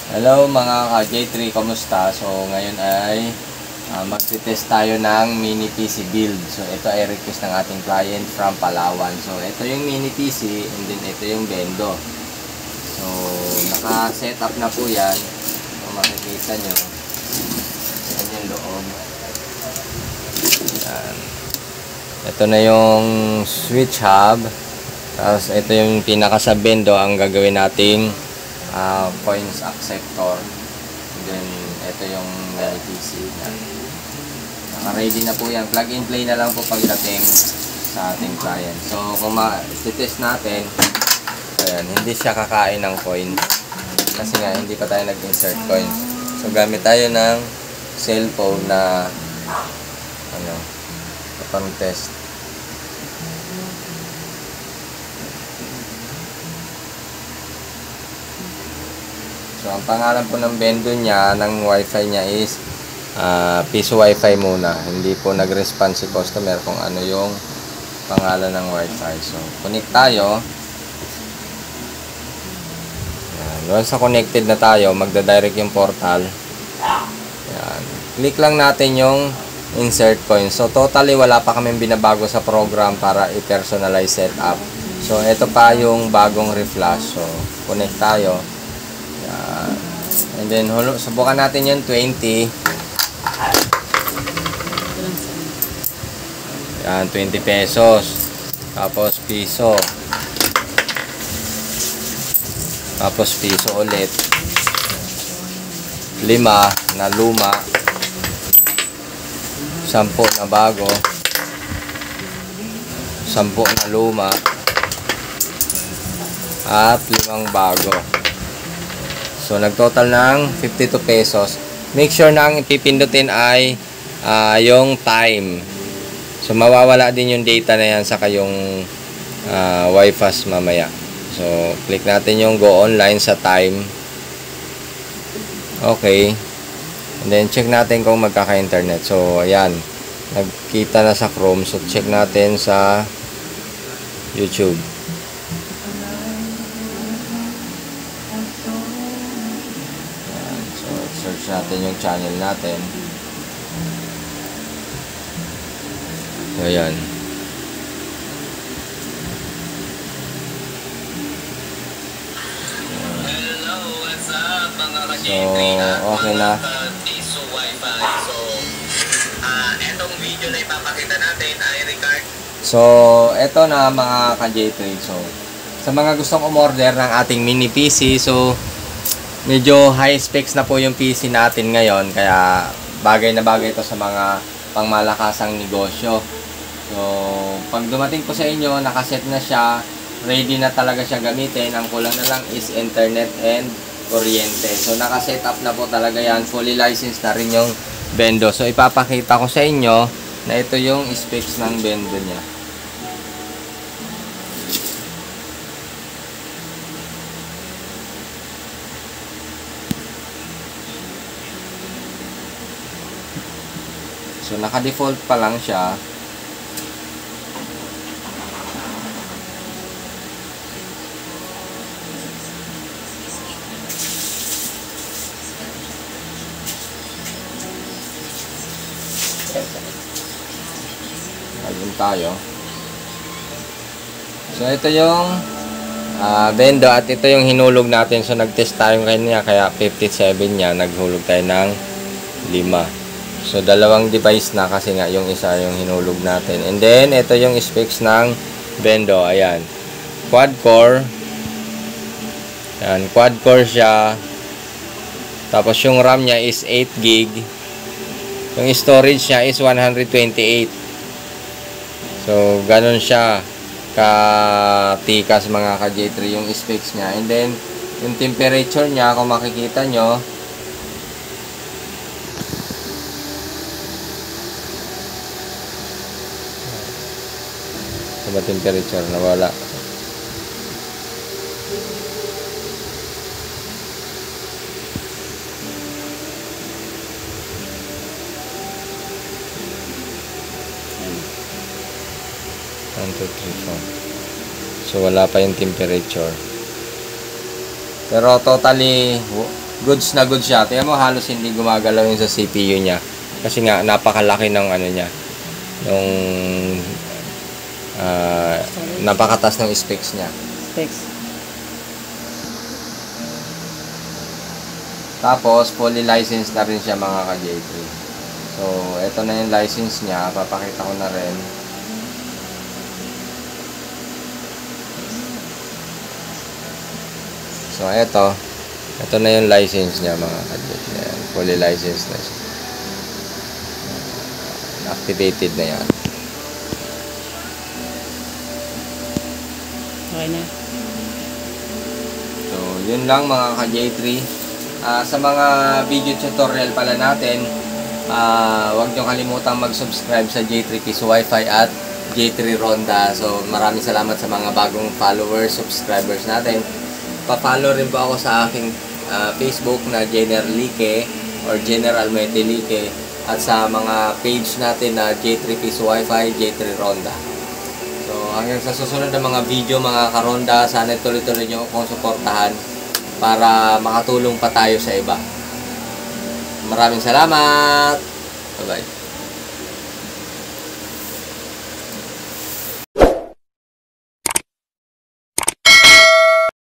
Hello mga ka-J3, kamusta? So ngayon ay magte-test tayo ng mini PC build. So ito ay request ng ating client from Palawan. So ito yung mini PC and then ito yung Bendo. So naka-set up na po yan. So makikita nyo. Yan yung loob. Yan. Ito na yung switch hub. Tapos ito yung pinaka sa Bendo ang gagawin nating coins acceptor. And then ito yung mini PC. Naka-ready na po yan. Plug and play na lang po pagdating sa ating client. So kung ma-test natin, ayan, hindi siya kakain ng coins kasi nga hindi pa tayo nag-insert coins. So gamit tayo ng cellphone na pang test. So ang pangalan po ng Bendo niya, ng wifi niya is Piso Wifi muna. Hindi po nag-respond si customer kung ano yung pangalan ng wifi. So connect tayo. Yan. Once na connected na tayo, magda-direct yung portal. Yan. Click lang natin yung insert coin. So totally wala pa kaming binabago sa program para i-personalize setup. So ito pa yung bagong reflash. So connect tayo. Yan. And then subukan natin yung 20. Yan, 20 pesos. Tapos piso. Tapos piso ulit. 5 na luma. 10 na bago. 10 na luma. At 5 bago. So nagtotal ng 52 pesos. Make sure na ang ipipindutin ay yung time. So mawawala din yung data na yan saka yung Wi-Fi mamaya. So click natin yung go online sa time. Okay. And then check natin kung magkaka-internet. So ayan, nagkita na sa Chrome. So check natin sa YouTube. Ayan. So search natin yung channel natin. Ayan. So, okay na. Etong video na ipapakita natin ay Ricardo. So, eto na mga ka-J3. So, sa mga gustong umorder ng ating mini PC, so, medyo high specs na po yung PC natin ngayon. Kaya, bagay na bagay ito sa mga pangmalakasang negosyo. So, pag dumating po sa inyo, nakaset na siya, ready na talaga siya gamitin. Ang kulang na lang is internet and kuryente. So, nakaset up na po talaga yan. Fully licensed na rin yung Bendo. So, ipapakita ko sa inyo na ito yung specs ng Bendo niya. So, naka-default pa lang siya. Ayun tayo. So ito yung Bendo at ito yung hinulog natin. So nag-test tayo kanina kaya 57 niya. Naghulog tayo ng 5. So dalawang device na kasi nga yung isa yung hinulog natin. And then ito yung specs ng Bendo. Ayan. Quad core. Ayan. Quad core siya. Tapos yung RAM niya is 8 GB. Yung storage niya is 128. So, ganun siya katikas mga ka-J3 yung specs niya. And then, yung temperature niya, kung makikita nyo, diba temperature? Nawala. One, two, three, four. So wala pa yung temperature. Pero totally goods na goods siya. Tingnan mo, halos hindi gumagalaw yung sa CPU niya. Kasi nga, napakalaki ng ano niya. Yung napakatas ng specs niya. Tapos, fully licensed na rin siya mga ka-J3. So, ito na yung license niya. Papakita ko na rin. So, ito na yung license niya mga ka-J3. Fully licensed na siya. Activated na yan. Okay na. So, yun lang mga ka-J3. Sa mga video tutorial pala natin, huwag nyo kalimutang mag-subscribe sa J3 Peace Wi-Fi at J3 Ronda. So, maraming salamat sa mga bagong followers, subscribers natin. Pa-follow rin po ako sa aking Facebook na General Like or General Mete Like at sa mga page natin na J3 Peace Wi-Fi, J3 Ronda. So, hanggang sa susunod na mga video, mga karonda, sana tuloy-tuloy nyo akong suportahan para makatulong pa tayo sa iba. Maraming salamat! Bye-bye!